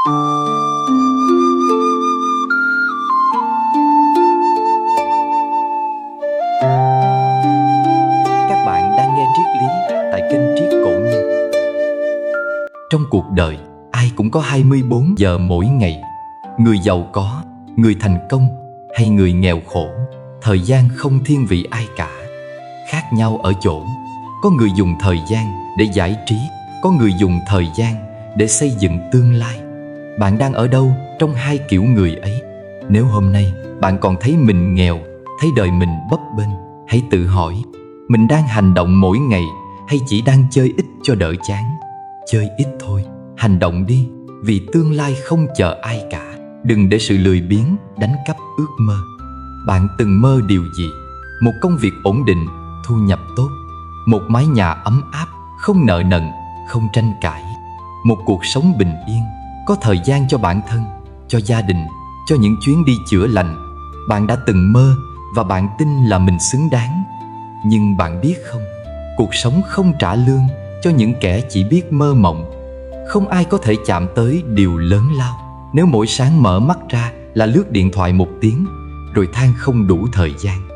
Các bạn đang nghe triết lý tại kênh Triết Cổ Nhân. Trong cuộc đời, ai cũng có 24 giờ mỗi ngày. Người giàu có, người thành công hay người nghèo khổ, thời gian không thiên vị ai cả. Khác nhau ở chỗ, có người dùng thời gian để giải trí, có người dùng thời gian để xây dựng tương lai. Bạn đang ở đâu trong hai kiểu người ấy? Nếu hôm nay bạn còn thấy mình nghèo, thấy đời mình bấp bênh, hãy tự hỏi, mình đang hành động mỗi ngày hay chỉ đang chơi ít cho đỡ chán? Chơi ít thôi, hành động đi, vì tương lai không chờ ai cả. Đừng để sự lười biếng đánh cắp ước mơ. Bạn từng mơ điều gì? Một công việc ổn định, thu nhập tốt, một mái nhà ấm áp, không nợ nần, không tranh cãi, một cuộc sống bình yên, có thời gian cho bản thân, cho gia đình, cho những chuyến đi chữa lành. Bạn đã từng mơ và bạn tin là mình xứng đáng. Nhưng bạn biết không, cuộc sống không trả lương cho những kẻ chỉ biết mơ mộng. Không ai có thể chạm tới điều lớn lao nếu mỗi sáng mở mắt ra là lướt điện thoại 1 tiếng, rồi than không đủ thời gian.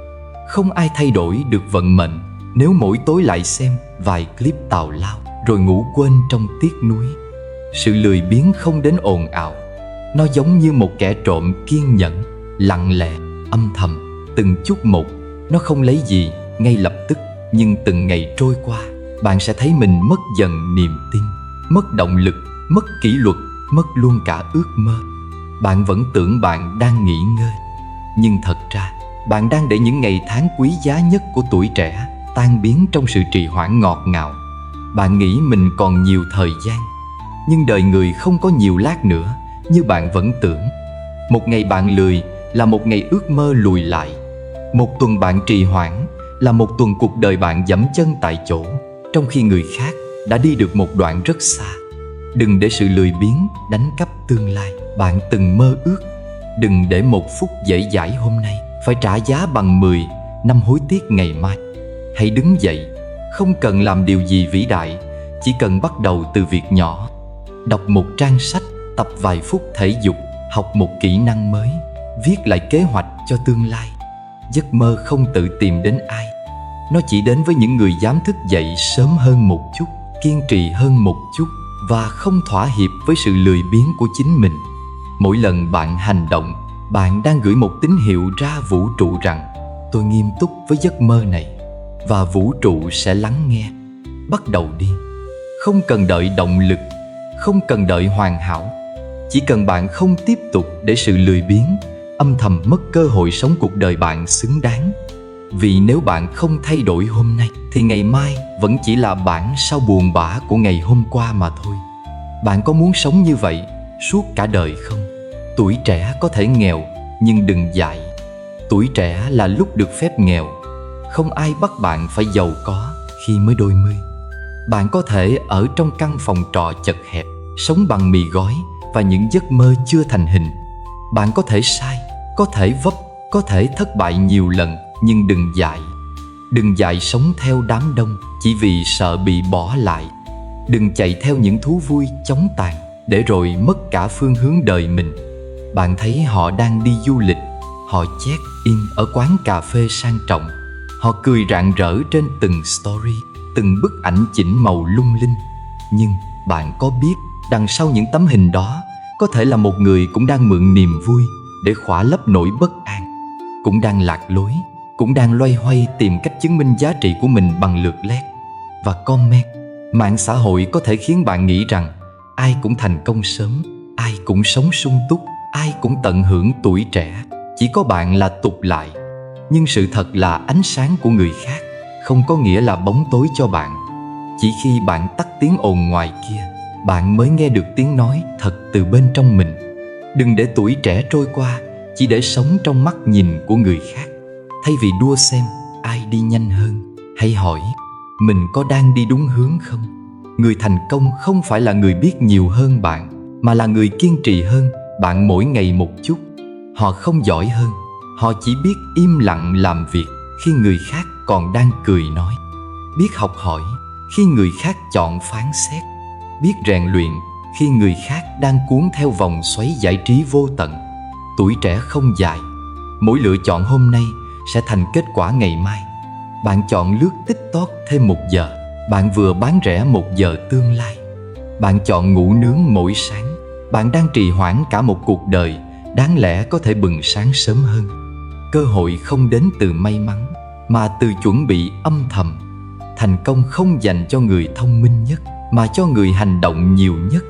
Không ai thay đổi được vận mệnh nếu mỗi tối lại xem vài clip tào lao, rồi ngủ quên trong tiếc nuối. Sự lười biếng không đến ồn ào. Nó giống như một kẻ trộm kiên nhẫn, lặng lẽ, âm thầm, từng chút một. Nó không lấy gì ngay lập tức, nhưng từng ngày trôi qua, bạn sẽ thấy mình mất dần niềm tin, mất động lực, mất kỷ luật, mất luôn cả ước mơ. Bạn vẫn tưởng bạn đang nghỉ ngơi, nhưng thật ra bạn đang để những ngày tháng quý giá nhất của tuổi trẻ tan biến trong sự trì hoãn ngọt ngào. Bạn nghĩ mình còn nhiều thời gian, nhưng đời người không có nhiều lát nữa như bạn vẫn tưởng. Một ngày bạn lười là một ngày ước mơ lùi lại. Một tuần bạn trì hoãn là một tuần cuộc đời bạn giẫm chân tại chỗ, trong khi người khác đã đi được một đoạn rất xa. Đừng để sự lười biếng đánh cắp tương lai bạn từng mơ ước. Đừng để một phút dễ dãi hôm nay phải trả giá bằng 10 năm hối tiếc ngày mai. Hãy đứng dậy, không cần làm điều gì vĩ đại, chỉ cần bắt đầu từ việc nhỏ. Đọc một trang sách, tập vài phút thể dục, học một kỹ năng mới, viết lại kế hoạch cho tương lai. Giấc mơ không tự tìm đến ai, nó chỉ đến với những người dám thức dậy sớm hơn một chút, kiên trì hơn một chút và không thỏa hiệp với sự lười biếng của chính mình. Mỗi lần bạn hành động, bạn đang gửi một tín hiệu ra vũ trụ rằng tôi nghiêm túc với giấc mơ này, và vũ trụ sẽ lắng nghe. Bắt đầu đi. Không cần đợi động lực, không cần đợi hoàn hảo, chỉ cần bạn không tiếp tục để sự lười biếng âm thầm mất cơ hội sống cuộc đời bạn xứng đáng. Vì nếu bạn không thay đổi hôm nay thì ngày mai vẫn chỉ là bản sao buồn bã của ngày hôm qua mà thôi. Bạn có muốn sống như vậy suốt cả đời không? Tuổi trẻ có thể nghèo, nhưng đừng dại. Tuổi trẻ là lúc được phép nghèo. Không ai bắt bạn phải giàu có khi mới đôi mươi. Bạn có thể ở trong căn phòng trọ chật hẹp, sống bằng mì gói và những giấc mơ chưa thành hình. Bạn có thể sai, có thể vấp, có thể thất bại nhiều lần, nhưng đừng dại. Đừng dại sống theo đám đông chỉ vì sợ bị bỏ lại. Đừng chạy theo những thú vui chóng tàn để rồi mất cả phương hướng đời mình. Bạn thấy họ đang đi du lịch, họ check-in ở quán cà phê sang trọng, họ cười rạng rỡ trên từng story, từng bức ảnh chỉnh màu lung linh. Nhưng bạn có biết đằng sau những tấm hình đó có thể là một người cũng đang mượn niềm vui để khỏa lấp nỗi bất an, cũng đang lạc lối, cũng đang loay hoay tìm cách chứng minh giá trị của mình bằng lượt like và comment. Mạng xã hội có thể khiến bạn nghĩ rằng ai cũng thành công sớm, ai cũng sống sung túc, ai cũng tận hưởng tuổi trẻ, chỉ có bạn là tụt lại. Nhưng sự thật là ánh sáng của người khác không có nghĩa là bóng tối cho bạn. Chỉ khi bạn tắt tiếng ồn ngoài kia, bạn mới nghe được tiếng nói thật từ bên trong mình. Đừng để tuổi trẻ trôi qua chỉ để sống trong mắt nhìn của người khác. Thay vì đua xem ai đi nhanh hơn, hãy hỏi mình có đang đi đúng hướng không? Người thành công không phải là người biết nhiều hơn bạn, mà là người kiên trì hơn bạn mỗi ngày một chút. Họ không giỏi hơn, họ chỉ biết im lặng làm việc khi người khác còn đang cười nói, biết học hỏi khi người khác chọn phán xét, biết rèn luyện khi người khác đang cuốn theo vòng xoáy giải trí vô tận. Tuổi trẻ không dài. Mỗi lựa chọn hôm nay sẽ thành kết quả ngày mai. Bạn chọn lướt TikTok thêm 1 giờ, bạn vừa bán rẻ 1 giờ tương lai. Bạn chọn ngủ nướng mỗi sáng, bạn đang trì hoãn cả một cuộc đời đáng lẽ có thể bừng sáng sớm hơn. Cơ hội không đến từ may mắn, mà từ chuẩn bị âm thầm. Thành công không dành cho người thông minh nhất, mà cho người hành động nhiều nhất.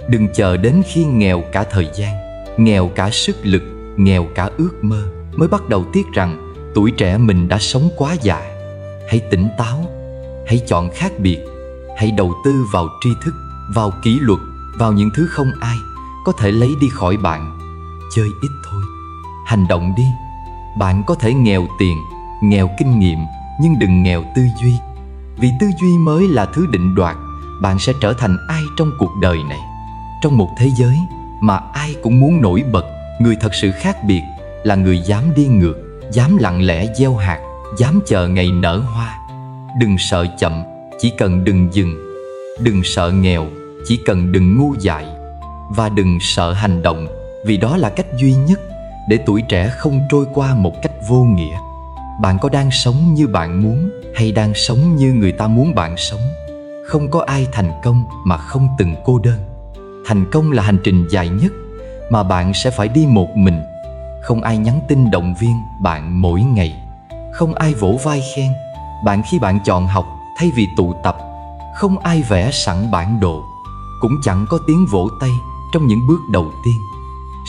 Đừng chờ đến khi nghèo cả thời gian, nghèo cả sức lực, nghèo cả ước mơ mới bắt đầu tiếc rằng tuổi trẻ mình đã sống quá già. Hãy tỉnh táo, hãy chọn khác biệt, hãy đầu tư vào tri thức, vào kỷ luật, vào những thứ không ai có thể lấy đi khỏi bạn. Chơi ít thôi, hành động đi. Bạn có thể nghèo tiền, nghèo kinh nghiệm, nhưng đừng nghèo tư duy. Vì tư duy mới là thứ định đoạt bạn sẽ trở thành ai trong cuộc đời này. Trong một thế giới mà ai cũng muốn nổi bật, người thật sự khác biệt là người dám đi ngược, dám lặng lẽ gieo hạt, dám chờ ngày nở hoa. Đừng sợ chậm, chỉ cần đừng dừng. Đừng sợ nghèo, chỉ cần đừng ngu dại. Và đừng sợ hành động, vì đó là cách duy nhất để tuổi trẻ không trôi qua một cách vô nghĩa. Bạn có đang sống như bạn muốn, hay đang sống như người ta muốn bạn sống? Không có ai thành công mà không từng cô đơn. Thành công là hành trình dài nhất mà bạn sẽ phải đi một mình. Không ai nhắn tin động viên bạn mỗi ngày, không ai vỗ vai khen bạn khi bạn chọn học thay vì tụ tập, không ai vẽ sẵn bản đồ, cũng chẳng có tiếng vỗ tay trong những bước đầu tiên.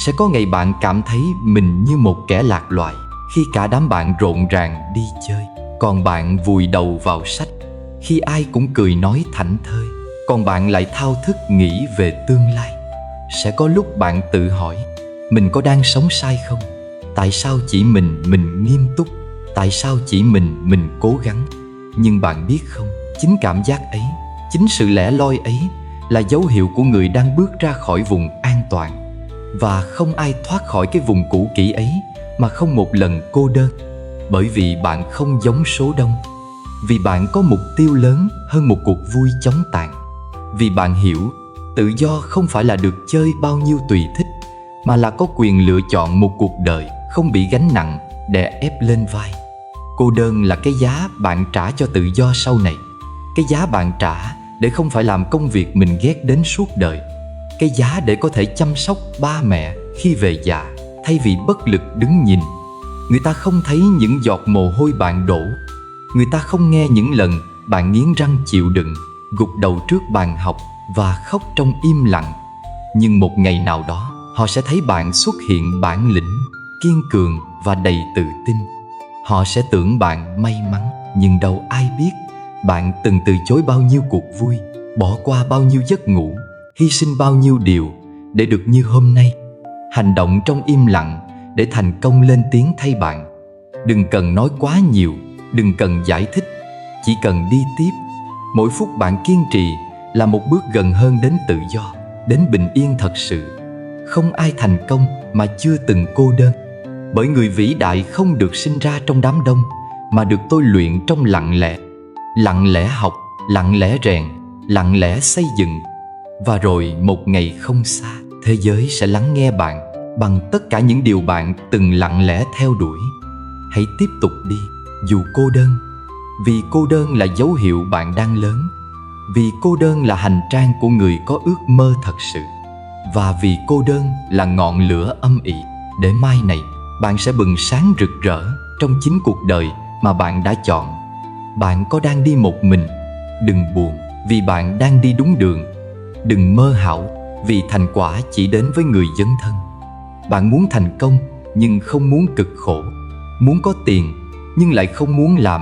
Sẽ có ngày bạn cảm thấy mình như một kẻ lạc loài khi cả đám bạn rộn ràng đi chơi, còn bạn vùi đầu vào sách. Khi ai cũng cười nói thảnh thơi, còn bạn lại thao thức nghĩ về tương lai. Sẽ có lúc bạn tự hỏi, mình có đang sống sai không? Tại sao chỉ mình nghiêm túc? Tại sao chỉ mình cố gắng? Nhưng bạn biết không, chính cảm giác ấy, chính sự lẻ loi ấy là dấu hiệu của người đang bước ra khỏi vùng an toàn. Và không ai thoát khỏi cái vùng cũ kỹ ấy mà không một lần cô đơn. Bởi vì bạn không giống số đông. Vì bạn có mục tiêu lớn hơn một cuộc vui chóng tàn. Vì bạn hiểu, tự do không phải là được chơi bao nhiêu tùy thích, mà là có quyền lựa chọn một cuộc đời không bị gánh nặng đè ép lên vai. Cô đơn là cái giá bạn trả cho tự do sau này. Cái giá bạn trả để không phải làm công việc mình ghét đến suốt đời. Cái giá để có thể chăm sóc ba mẹ khi về già, thay vì bất lực đứng nhìn. Người ta không thấy những giọt mồ hôi bạn đổ. Người ta không nghe những lần bạn nghiến răng chịu đựng, gục đầu trước bàn học và khóc trong im lặng. Nhưng một ngày nào đó, họ sẽ thấy bạn xuất hiện bản lĩnh, kiên cường và đầy tự tin. Họ sẽ tưởng bạn may mắn, nhưng đâu ai biết bạn từng từ chối bao nhiêu cuộc vui, bỏ qua bao nhiêu giấc ngủ, hy sinh bao nhiêu điều để được như hôm nay. Hành động trong im lặng để thành công lên tiếng thay bạn. Đừng cần nói quá nhiều, đừng cần giải thích, chỉ cần đi tiếp. Mỗi phút bạn kiên trì là một bước gần hơn đến tự do, đến bình yên thật sự. Không ai thành công mà chưa từng cô đơn. Bởi người vĩ đại không được sinh ra trong đám đông, mà được tôi luyện trong lặng lẽ. Lặng lẽ học, lặng lẽ rèn, lặng lẽ xây dựng. Và rồi một ngày không xa, thế giới sẽ lắng nghe bạn bằng tất cả những điều bạn từng lặng lẽ theo đuổi. Hãy tiếp tục đi, dù cô đơn. Vì cô đơn là dấu hiệu bạn đang lớn. Vì cô đơn là hành trang của người có ước mơ thật sự. Và vì cô đơn là ngọn lửa âm ỉ, để mai này bạn sẽ bừng sáng rực rỡ trong chính cuộc đời mà bạn đã chọn. Bạn có đang đi một mình, đừng buồn vì bạn đang đi đúng đường. Đừng mơ hão vì thành quả chỉ đến với người dấn thân. Bạn muốn thành công nhưng không muốn cực khổ. Muốn có tiền nhưng lại không muốn làm.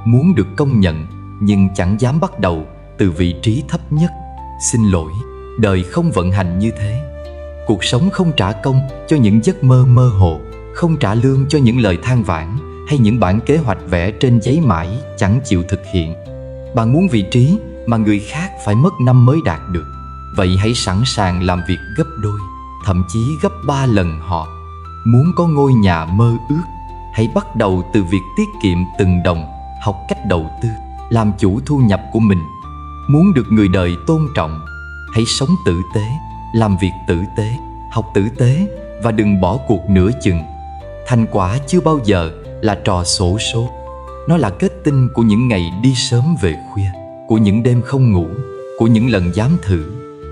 Muốn được công nhận nhưng chẳng dám bắt đầu từ vị trí thấp nhất. Xin lỗi, đời không vận hành như thế. Cuộc sống không trả công cho những giấc mơ mơ hồ, không trả lương cho những lời than vãn hay những bản kế hoạch vẽ trên giấy mãi chẳng chịu thực hiện. Bạn muốn vị trí mà người khác phải mất năm mới đạt được. Vậy hãy sẵn sàng làm việc gấp đôi, thậm chí gấp 3 lần họ. Muốn có ngôi nhà mơ ước, hãy bắt đầu từ việc tiết kiệm từng đồng, học cách đầu tư, làm chủ thu nhập của mình. Muốn được người đời tôn trọng, Hãy sống tử tế, làm việc tử tế, học tử tế và đừng bỏ cuộc nửa chừng. Thành quả chưa bao giờ là trò xổ số. Nó là kết tinh của những ngày đi sớm về khuya, của những đêm không ngủ, của những lần dám thử,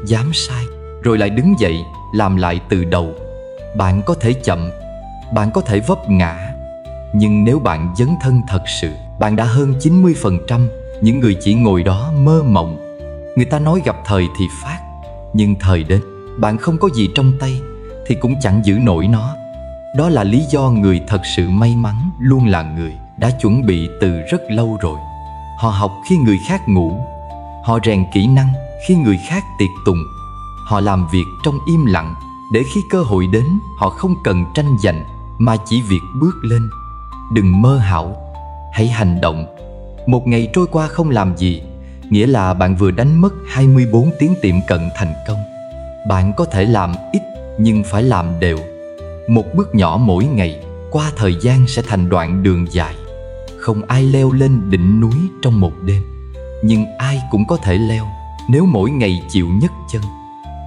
dám sai, rồi lại đứng dậy làm lại từ đầu. Bạn có thể chậm, bạn có thể vấp ngã, nhưng nếu bạn dấn thân thật sự, bạn đã hơn 90% những người chỉ ngồi đó mơ mộng. Người ta nói gặp thời thì phát, nhưng thời đến, bạn không có gì trong tay thì cũng chẳng giữ nổi nó. Đó là lý do người thật sự may mắn luôn là người đã chuẩn bị từ rất lâu rồi. Họ học khi người khác ngủ, họ rèn kỹ năng khi người khác tiệc tùng, họ làm việc trong im lặng để khi cơ hội đến họ không cần tranh giành mà chỉ việc bước lên. Đừng mơ hão, hãy hành động. Một ngày trôi qua không làm gì nghĩa là bạn vừa đánh mất 24 tiếng tiệm cận thành công. Bạn có thể làm ít nhưng phải làm đều. Một bước nhỏ mỗi ngày, qua thời gian sẽ thành đoạn đường dài. Không ai leo lên đỉnh núi trong một đêm, nhưng ai cũng có thể leo nếu mỗi ngày chịu nhấc chân.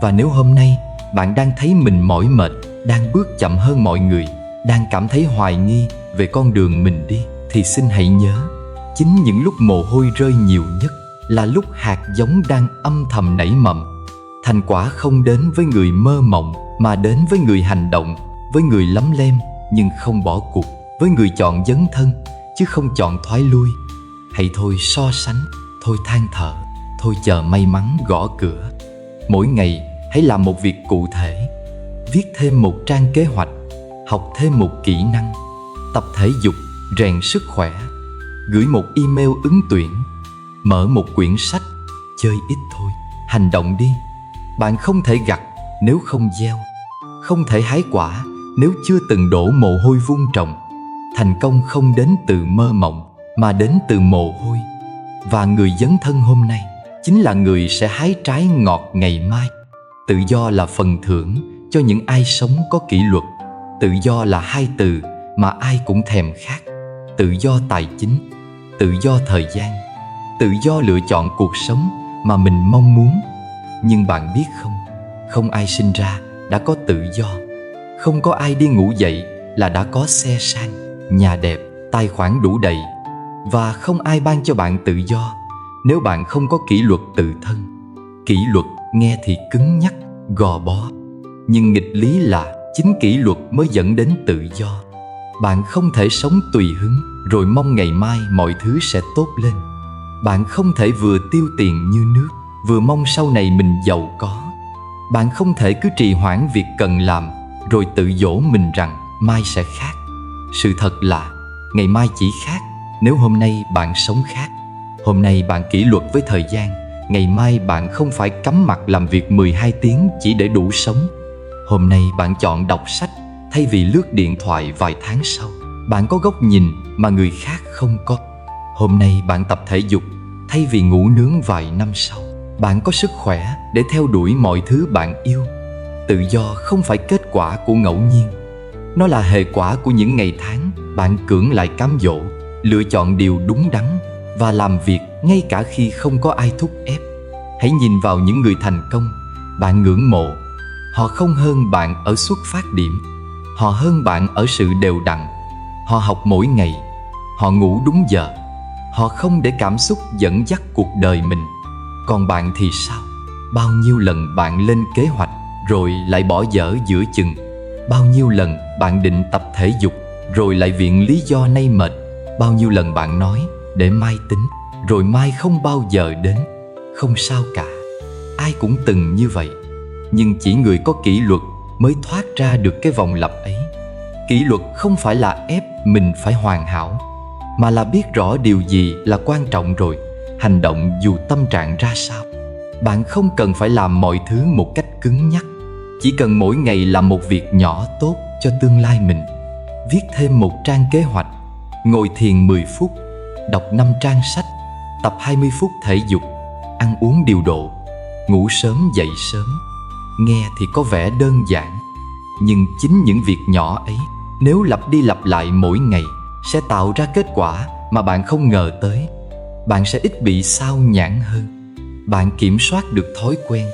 Và nếu hôm nay bạn đang thấy mình mỏi mệt, đang bước chậm hơn mọi người, đang cảm thấy hoài nghi về con đường mình đi, thì xin hãy nhớ, chính những lúc mồ hôi rơi nhiều nhất là lúc hạt giống đang âm thầm nảy mầm. Thành quả không đến với người mơ mộng, mà đến với người hành động, với người lấm lem nhưng không bỏ cuộc, với người chọn dấn thân chứ không chọn thoái lui. Hãy thôi so sánh, thôi than thở, thôi chờ may mắn gõ cửa. Mỗi ngày hãy làm một việc cụ thể. Viết thêm một trang kế hoạch, học thêm một kỹ năng, tập thể dục, rèn sức khỏe, gửi một email ứng tuyển, mở một quyển sách, chơi ít thôi, hành động đi. Bạn không thể gặt nếu không gieo, không thể hái quả nếu chưa từng đổ mồ hôi vun trồng. Thành công không đến từ mơ mộng mà đến từ mồ hôi. Và người dấn thân hôm nay chính là người sẽ hái trái ngọt ngày mai. Tự do là phần thưởng cho những ai sống có kỷ luật. Tự do là hai từ mà ai cũng thèm khát. Tự do tài chính, tự do thời gian, tự do lựa chọn cuộc sống mà mình mong muốn. Nhưng bạn biết không, không ai sinh ra đã có tự do. Không có ai đi ngủ dậy là đã có xe sang, nhà đẹp, tài khoản đủ đầy. Và không ai ban cho bạn tự do nếu bạn không có kỷ luật tự thân. Kỷ luật nghe thì cứng nhắc, gò bó, nhưng nghịch lý là chính kỷ luật mới dẫn đến tự do. Bạn không thể sống tùy hứng rồi mong ngày mai mọi thứ sẽ tốt lên. Bạn không thể vừa tiêu tiền như nước, vừa mong sau này mình giàu có. Bạn không thể cứ trì hoãn việc cần làm rồi tự dỗ mình rằng mai sẽ khác. Sự thật là ngày mai chỉ khác nếu hôm nay bạn sống khác. Hôm nay bạn kỷ luật với thời gian, ngày mai bạn không phải cắm mặt làm việc 12 tiếng chỉ để đủ sống. Hôm nay bạn chọn đọc sách thay vì lướt điện thoại vài tháng sau. Bạn có góc nhìn mà người khác không có. Hôm nay bạn tập thể dục thay vì ngủ nướng vài năm sau. Bạn có sức khỏe để theo đuổi mọi thứ bạn yêu. Tự do không phải kết quả của ngẫu nhiên. Nó là hệ quả của những ngày tháng bạn cưỡng lại cám dỗ, lựa chọn điều đúng đắn và làm việc ngay cả khi không có ai thúc ép. Hãy nhìn vào những người thành công bạn ngưỡng mộ. Họ không hơn bạn ở xuất phát điểm, họ hơn bạn ở sự đều đặn. Họ học mỗi ngày, họ ngủ đúng giờ, họ không để cảm xúc dẫn dắt cuộc đời mình. Còn bạn thì sao? Bao nhiêu lần bạn lên kế hoạch rồi lại bỏ dở giữa chừng? Bao nhiêu lần bạn định tập thể dục rồi lại viện lý do nay mệt? Bao nhiêu lần bạn nói để mai tính rồi mai không bao giờ đến? Không sao cả, ai cũng từng như vậy. Nhưng chỉ người có kỷ luật mới thoát ra được cái vòng lặp ấy. Kỷ luật không phải là ép mình phải hoàn hảo, mà là biết rõ điều gì là quan trọng rồi hành động dù tâm trạng ra sao. Bạn không cần phải làm mọi thứ một cách cứng nhắc, chỉ cần mỗi ngày làm một việc nhỏ tốt cho tương lai mình. Viết thêm một trang kế hoạch, ngồi thiền 10 phút, đọc 5 trang sách, tập 20 phút thể dục, ăn uống điều độ, ngủ sớm dậy sớm. Nghe thì có vẻ đơn giản, nhưng chính những việc nhỏ ấy nếu lặp đi lặp lại mỗi ngày sẽ tạo ra kết quả mà bạn không ngờ tới. Bạn sẽ ít bị sao nhãng hơn. Bạn kiểm soát được thói quen,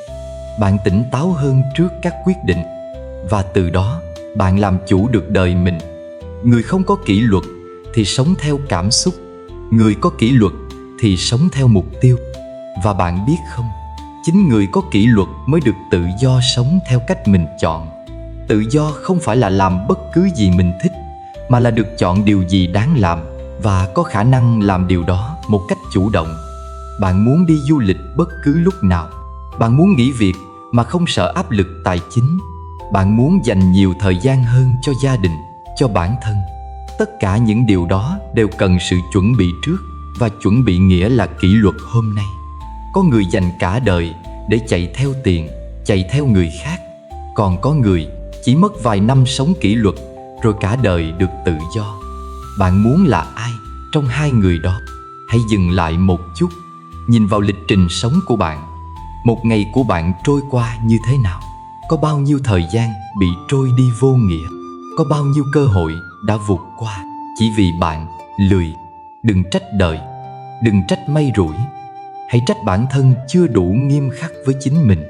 bạn tỉnh táo hơn trước các quyết định, và từ đó bạn làm chủ được đời mình. Người không có kỷ luật thì sống theo cảm xúc, người có kỷ luật thì sống theo mục tiêu. Và bạn biết không, chính người có kỷ luật mới được tự do sống theo cách mình chọn. Tự do không phải là làm bất cứ gì mình thích, mà là được chọn điều gì đáng làm và có khả năng làm điều đó một cách chủ động. Bạn muốn đi du lịch bất cứ lúc nào, bạn muốn nghỉ việc mà không sợ áp lực tài chính, bạn muốn dành nhiều thời gian hơn cho gia đình, cho bản thân. Tất cả những điều đó đều cần sự chuẩn bị trước, và chuẩn bị nghĩa là kỷ luật hôm nay. Có người dành cả đời để chạy theo tiền, chạy theo người khác, còn có người chỉ mất vài năm sống kỷ luật rồi cả đời được tự do. Bạn muốn là ai trong hai người đó? Hãy dừng lại một chút, nhìn vào lịch trình sống của bạn. Một ngày của bạn trôi qua như thế nào? Có bao nhiêu thời gian bị trôi đi vô nghĩa? Có bao nhiêu cơ hội đã vụt qua chỉ vì bạn lười? Đừng trách đời, đừng trách may rủi. Hãy trách bản thân chưa đủ nghiêm khắc với chính mình.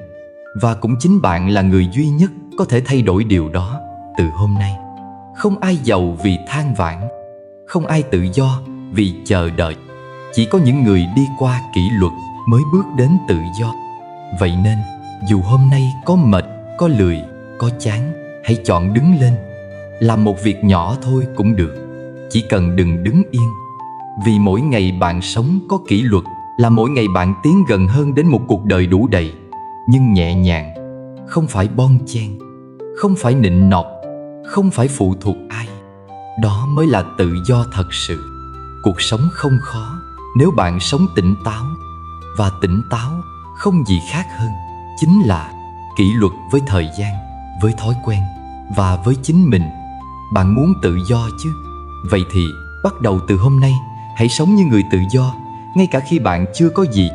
Và cũng chính bạn là người duy nhất có thể thay đổi điều đó từ hôm nay. Không ai giàu vì than vãn, không ai tự do vì chờ đợi. Chỉ có những người đi qua kỷ luật mới bước đến tự do. Vậy nên, dù hôm nay có mệt, có lười, có chán, hãy chọn đứng lên. Làm một việc nhỏ thôi cũng được, chỉ cần đừng đứng yên. Vì mỗi ngày bạn sống có kỷ luật là mỗi ngày bạn tiến gần hơn đến một cuộc đời đủ đầy, nhưng nhẹ nhàng, không phải bon chen, không phải nịnh nọt, không phải phụ thuộc ai. Đó mới là tự do thật sự. Cuộc sống không khó nếu bạn sống tỉnh táo. Và tỉnh táo không gì khác hơn chính là kỷ luật với thời gian, với thói quen và với chính mình. Bạn muốn tự do chứ? Vậy thì bắt đầu từ hôm nay, hãy sống như người tự do, ngay cả khi bạn chưa có gì.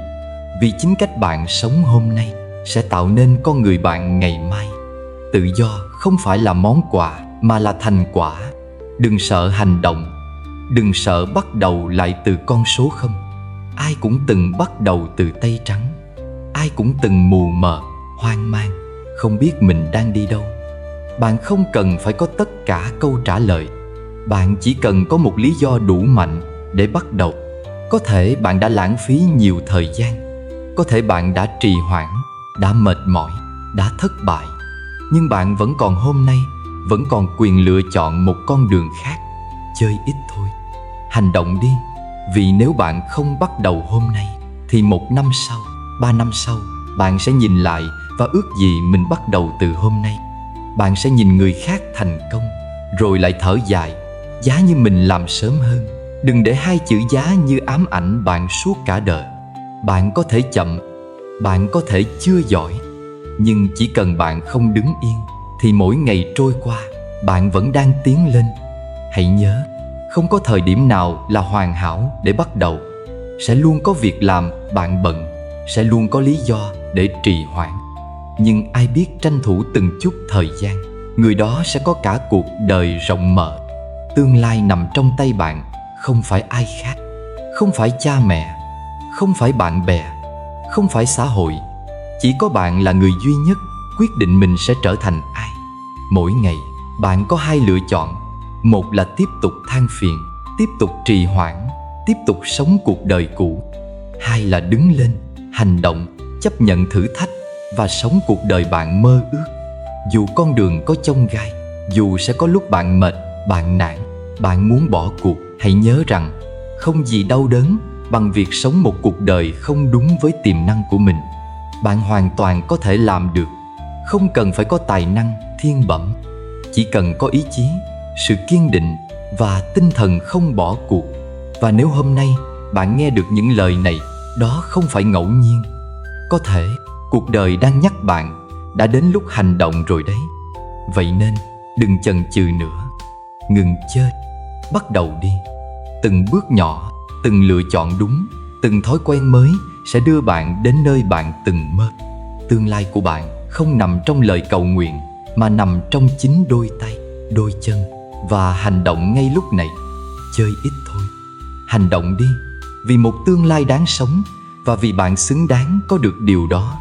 Vì chính cách bạn sống hôm nay sẽ tạo nên con người bạn ngày mai. Tự do không phải là món quà, mà là thành quả. Đừng sợ hành động, đừng sợ bắt đầu lại từ con số 0. Ai cũng từng bắt đầu từ tay trắng. Ai cũng từng mù mờ, hoang mang, không biết mình đang đi đâu. Bạn không cần phải có tất cả câu trả lời. Bạn chỉ cần có một lý do đủ mạnh để bắt đầu. Có thể bạn đã lãng phí nhiều thời gian, có thể bạn đã trì hoãn, đã mệt mỏi, đã thất bại, nhưng bạn vẫn còn hôm nay, vẫn còn quyền lựa chọn một con đường khác. Chơi ít thôi, hành động đi. Vì nếu bạn không bắt đầu hôm nay, thì 1 năm sau, 3 năm sau, bạn sẽ nhìn lại và ước gì mình bắt đầu từ hôm nay. Bạn sẽ nhìn người khác thành công, rồi lại thở dài, giá như mình làm sớm hơn. Đừng để 2 chữ giá như ám ảnh bạn suốt cả đời. Bạn có thể chậm, bạn có thể chưa giỏi, nhưng chỉ cần bạn không đứng yên, thì mỗi ngày trôi qua, bạn vẫn đang tiến lên. Hãy nhớ, không có thời điểm nào là hoàn hảo để bắt đầu. Sẽ luôn có việc làm bạn bận, sẽ luôn có lý do để trì hoãn. Nhưng ai biết tranh thủ từng chút thời gian, người đó sẽ có cả cuộc đời rộng mở. Tương lai nằm trong tay bạn, không phải ai khác, không phải cha mẹ, không phải bạn bè, không phải xã hội. Chỉ có bạn là người duy nhất quyết định mình sẽ trở thành ai. Mỗi ngày, bạn có 2 lựa chọn. Một là tiếp tục than phiền, tiếp tục trì hoãn, tiếp tục sống cuộc đời cũ. 2 là đứng lên, hành động, chấp nhận thử thách và sống cuộc đời bạn mơ ước. Dù con đường có chông gai, dù sẽ có lúc bạn mệt, bạn nản, bạn muốn bỏ cuộc, hãy nhớ rằng không gì đau đớn bằng việc sống một cuộc đời không đúng với tiềm năng của mình. Bạn hoàn toàn có thể làm được. Không cần phải có tài năng thiên bẩm, chỉ cần có ý chí, sự kiên định và tinh thần không bỏ cuộc. Và nếu hôm nay bạn nghe được những lời này, đó không phải ngẫu nhiên. Có thể cuộc đời đang nhắc bạn đã đến lúc hành động rồi đấy. Vậy nên đừng chần chừ nữa, ngừng chơi, bắt đầu đi. Từng bước nhỏ, từng lựa chọn đúng, từng thói quen mới sẽ đưa bạn đến nơi bạn từng mơ. Tương lai của bạn không nằm trong lời cầu nguyện, mà nằm trong chính đôi tay, đôi chân và hành động ngay lúc này. Chơi ít thôi, hành động đi, vì một tương lai đáng sống và vì bạn xứng đáng có được điều đó.